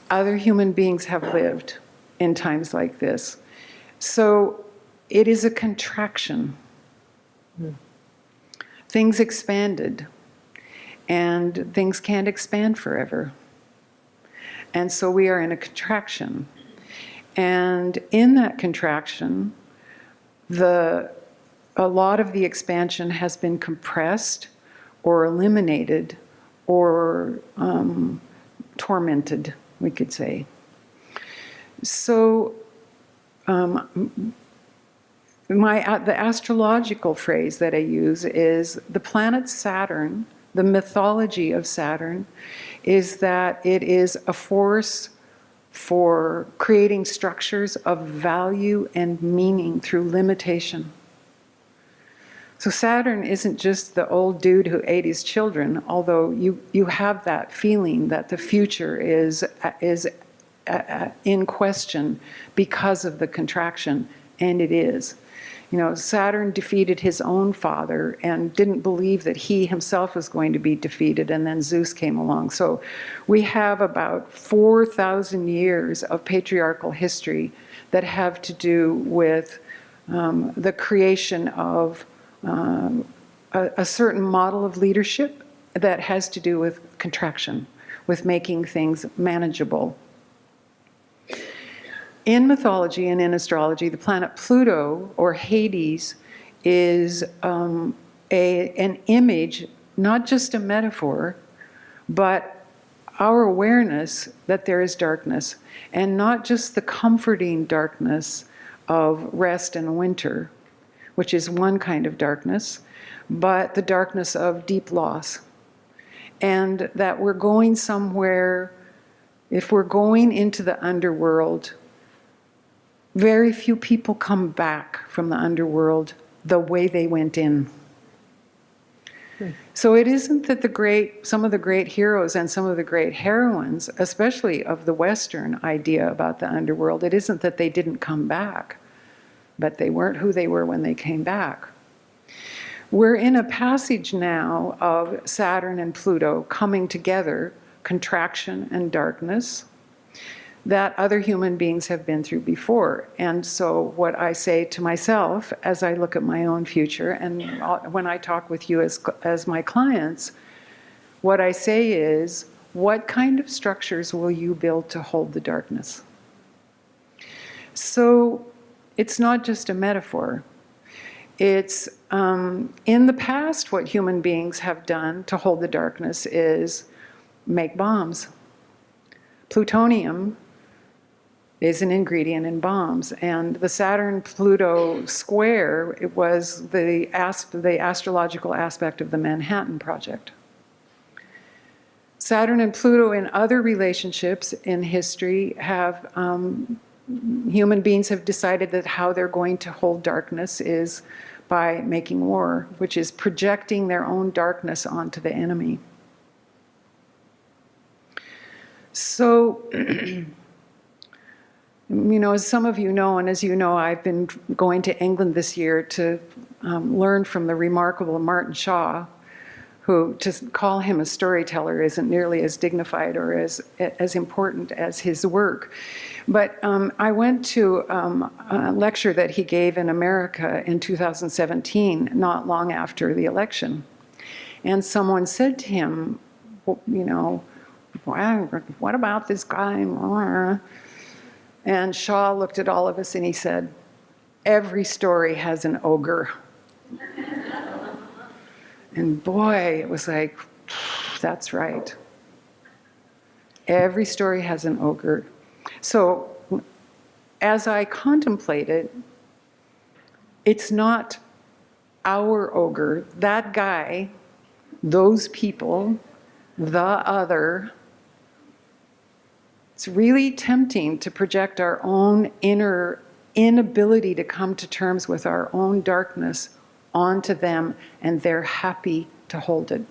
other human beings have lived in times like this. So it is a contraction. Things expanded, and things can't expand forever. And so we are in a contraction. And in that contraction, a lot of the expansion has been compressed or eliminated or tormented, we could say. So the astrological phrase that I use is the planet Saturn, the mythology of Saturn, is that it is a force for creating structures of value and meaning through limitation. So Saturn isn't just the old dude who ate his children, although you have that feeling that the future is in question because of the contraction, and it is. You know, Saturn defeated his own father and didn't believe that he himself was going to be defeated, and then Zeus came along. So we have about 4,000 years of patriarchal history that have to do with the creation of a certain model of leadership that has to do with contraction, with making things manageable. In mythology and in astrology, the planet Pluto, or Hades, is an image, not just a metaphor, but our awareness that there is darkness, and not just the comforting darkness of rest and winter, which is one kind of darkness, but the darkness of deep loss. And that we're going somewhere, if we're going into the underworld, very few people come back from the underworld the way they went in. So it isn't that some of the great heroes and some of the great heroines, especially of the Western idea about the underworld, it isn't that they didn't come back, but they weren't who they were when they came back. We're in a passage now of Saturn and Pluto coming together, contraction and darkness, that other human beings have been through before. And so what I say to myself as I look at my own future, and when I talk with you as my clients, what I say is, what kind of structures will you build to hold the darkness? So it's not just a metaphor. It's, in the past, what human beings have done to hold the darkness is make bombs. Plutonium is an ingredient in bombs, and the Saturn-Pluto square, it was the astrological aspect of the Manhattan Project. Saturn and Pluto in other relationships in history have, human beings have decided that how they're going to hold darkness is by making war, which is projecting their own darkness onto the enemy. So, you know, as some of you know, and as you know, I've been going to England this year to learn from the remarkable Martin Shaw, who, to call him a storyteller isn't nearly as dignified or as important as his work. But I went to a lecture that he gave in America in 2017, not long after the election. And someone said to him, well, you know, what about this guy? And Shaw looked at all of us and he said, every story has an ogre. And boy, it was like, that's right. Every story has an ogre. So as I contemplate it, it's not our ogre, that guy, those people, the other. It's really tempting to project our own inner inability to come to terms with our own darkness onto them, and they're happy to hold it.